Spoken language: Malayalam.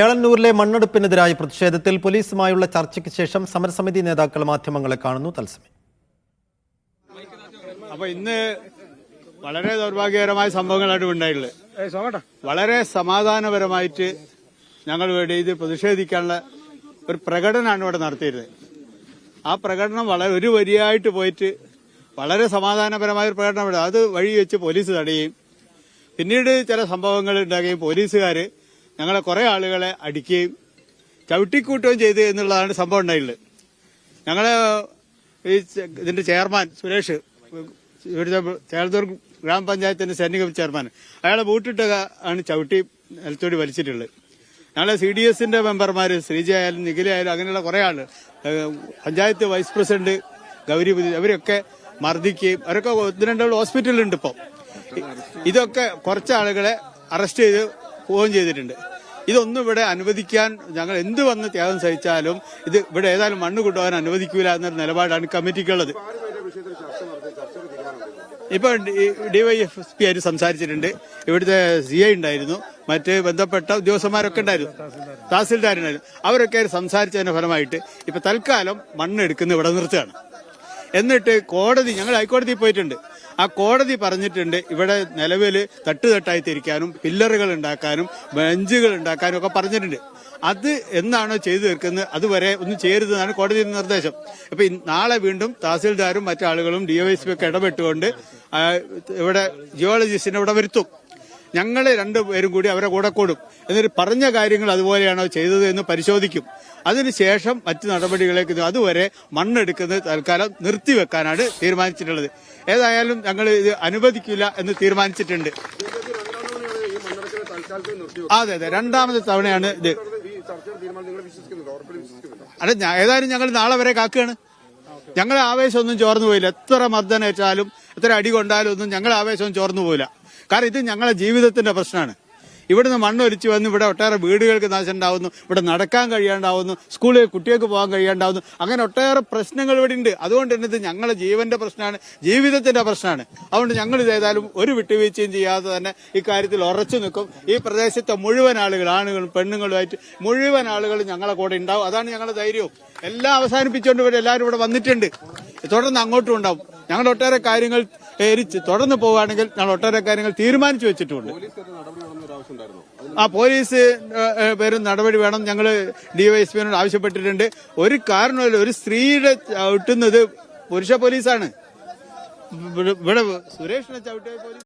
ഏളന്നൂരിലെ മണ്ണെടുപ്പിനെതിരായ പ്രതിഷേധത്തിൽ പോലീസുമായുള്ള ചർച്ചയ്ക്ക് ശേഷം സമരസമിതി നേതാക്കൾ മാധ്യമങ്ങളെ കാണുന്നു. തത്സമയം. അപ്പൊ ഇന്ന് വളരെ ദൗർഭാഗ്യകരമായ സംഭവങ്ങളാണ് ഉണ്ടായിട്ടുള്ളത്. വളരെ സമാധാനപരമായിട്ട് ഞങ്ങൾ ഇവിടെ ഇത് പ്രതിഷേധിക്കാനുള്ള ഒരു പ്രകടനമാണ് ഇവിടെ നടത്തിയിരുന്നത്. ആ പ്രകടനം വളരെ ഒരു വരിയായിട്ട് പോയിട്ട് വളരെ സമാധാനപരമായ ഒരു പ്രകടനം അത് വഴി വെച്ച് പോലീസ് തടയുകയും പിന്നീട് ചില സംഭവങ്ങൾ ഉണ്ടാകുകയും പോലീസുകാർ ഞങ്ങളെ കുറെ ആളുകളെ അടിക്കുകയും ചവിട്ടിക്കൂട്ടുകയും ചെയ്തു എന്നുള്ളതാണ് സംഭവം ഉണ്ടായിട്ടുള്ളത്. ഞങ്ങളെ ഇതിന്റെ ചെയർമാൻ സുരേഷ്, ഇവിടുത്തെ ചേർത്തൂർ ഗ്രാമപഞ്ചായത്തിന്റെ സ്റ്റാൻഡിംഗ് കമ്മിറ്റി ചെയർമാൻ, അയാളെ ബൂട്ടിട്ട് ആണ് ചവിട്ടി നിലത്തോടി വലിച്ചിട്ടുള്ളത്. ഞങ്ങളെ CDSന്റെ മെമ്പർമാർ ശ്രീജ ആയാലും നിഖില ആയാലും അങ്ങനെയുള്ള കുറെ ആള്, പഞ്ചായത്ത് വൈസ് പ്രസിഡന്റ് ഗൗരി, അവരൊക്കെ മർദ്ദിക്കുകയും അവരൊക്കെ ഒന്ന് രണ്ടാൾ ഹോസ്പിറ്റലിലുണ്ട്. ഇപ്പോൾ ഇതൊക്കെ കുറച്ച് ആളുകളെ അറസ്റ്റ് ചെയ്ത് പോവുകയും ചെയ്തിട്ടുണ്ട്. ഇതൊന്നും ഇവിടെ അനുവദിക്കാൻ ഞങ്ങൾ എന്ത് വന്ന് ത്യാഗം സഹിച്ചാലും ഇത് ഇവിടെ ഏതായാലും മണ്ണ് കൊണ്ടുപോകാൻ അനുവദിക്കൂല എന്നൊരു നിലപാടാണ് കമ്മിറ്റിക്കുള്ളത്. ഇപ്പൊ DYFP ആയിട്ട് സംസാരിച്ചിട്ടുണ്ട്, ഇവിടുത്തെ CI ഉണ്ടായിരുന്നു, മറ്റ് ബന്ധപ്പെട്ട ഉദ്യോഗസ്ഥന്മാരൊക്കെ ഉണ്ടായിരുന്നു, തഹസിൽദാരുണ്ടായിരുന്നു. അവരൊക്കെ സംസാരിച്ചതിന്റെ ഫലമായിട്ട് ഇപ്പൊ തൽക്കാലം മണ്ണ് എടുക്കുന്ന ഇവിടെ നിർത്തുകയാണ്. എന്നിട്ട് കോടതി, ഞങ്ങൾ ഹൈക്കോടതിയിൽ പോയിട്ടുണ്ട്, ആ കോടതി പറഞ്ഞിട്ടുണ്ട് ഇവിടെ നിലവിൽ തട്ടുതട്ടായി തിരിക്കാനും പില്ലറുകൾ ഉണ്ടാക്കാനും ബെഞ്ചുകൾ ഉണ്ടാക്കാനും ഒക്കെ പറഞ്ഞിട്ടുണ്ട്. അത് എന്നാണോ ചെയ്തു തീർക്കുന്നത് അതുവരെ ഒന്നും ചെയ്യരുതെന്നാണ് കോടതിയുടെ നിർദ്ദേശം. അപ്പൊ നാളെ വീണ്ടും തഹസിൽദാരും മറ്റാളുകളും DYSP ഒക്കെ ഇടപെട്ടുകൊണ്ട് ഇവിടെ ജിയോളജിസ്റ്റിനെ ഇവിടെ വരുത്തും. ഞങ്ങൾ രണ്ടുപേരും കൂടി അവരെ കൂടെ കൂടും. എന്നിട്ട് പറഞ്ഞ കാര്യങ്ങൾ അതുപോലെയാണോ ചെയ്തത് എന്ന് പരിശോധിക്കും. അതിനുശേഷം മറ്റു നടപടികളിലേക്ക്, അതുവരെ മണ്ണെടുക്കുന്നത് തൽക്കാലം നിർത്തിവെക്കാനാണ് തീരുമാനിച്ചിട്ടുള്ളത്. ഏതായാലും ഞങ്ങൾ ഇത് അനുവദിക്കില്ല എന്ന് തീരുമാനിച്ചിട്ടുണ്ട്. അതെ, രണ്ടാമത്തെ തവണയാണ് ഇത്. അല്ല, ഏതായാലും ഞങ്ങൾ നാളെ വരെ കാക്കുകയാണ്. ഞങ്ങളെ ആവേശമൊന്നും ചോർന്നു പോയില്ല. എത്ര മർദ്ദനേറ്റാലും എത്ര അടി കൊണ്ടാലും ഒന്നും ഞങ്ങളെ ആവേശം ചോർന്നു പോയില്ല. കാരണം ഇത് ഞങ്ങളെ ജീവിതത്തിന്റെ പ്രശ്നമാണ്. ഇവിടുന്ന് മണ്ണൊലിച്ച് വന്ന് ഇവിടെ ഒട്ടേറെ വീടുകൾക്ക് നാശം ഉണ്ടാവുന്നു, ഇവിടെ നടക്കാൻ കഴിയാണ്ടാവുന്നു, സ്കൂളിൽ കുട്ടികൾക്ക് പോകാൻ കഴിയാണ്ടാവുന്നു, അങ്ങനെ ഒട്ടേറെ പ്രശ്നങ്ങൾ ഇവിടെ ഉണ്ട്. അതുകൊണ്ട് തന്നെ ഇത് ഞങ്ങളെ ജീവന്റെ പ്രശ്നമാണ്, ജീവിതത്തിന്റെ പ്രശ്നമാണ്. അതുകൊണ്ട് ഞങ്ങൾ ഇത് ഏതായാലും ഒരു വിട്ടുവീഴ്ചയും ചെയ്യാതെ തന്നെ ഇക്കാര്യത്തിൽ ഉറച്ചു നിൽക്കും. ഈ പ്രദേശത്തെ മുഴുവൻ ആളുകൾ, ആണുങ്ങളും പെണ്ണുങ്ങളുമായിട്ട് മുഴുവൻ ആളുകളും ഞങ്ങളെ കൂടെ ഉണ്ടാവും. അതാണ് ഞങ്ങളുടെ ധൈര്യവും. എല്ലാം അവസാനിപ്പിച്ചുകൊണ്ട് ഇവിടെ എല്ലാവരും ഇവിടെ വന്നിട്ടുണ്ട്. തുടർന്ന് അങ്ങോട്ടും ഉണ്ടാവും. ഞങ്ങൾ ഒട്ടേറെ കാര്യങ്ങൾ തുടർന്ന് പോവുകയാണെങ്കിൽ ഞങ്ങൾ ഒട്ടേറെ കാര്യങ്ങൾ തീരുമാനിച്ചു വെച്ചിട്ടുണ്ട്. പോലീസ് പേരും നടപടി വേണം. ഞങ്ങൾ DYSPനോട് ആവശ്യപ്പെട്ടിട്ടുണ്ട്. ഒരു കാരണമല്ല, ഒരു സ്ത്രീയുടെ ചവിട്ടുന്നത് പുരുഷ പോലീസാണ്. ഇവിടെ സുരേഷിനെ ചവിട്ടിയ പോലീസ്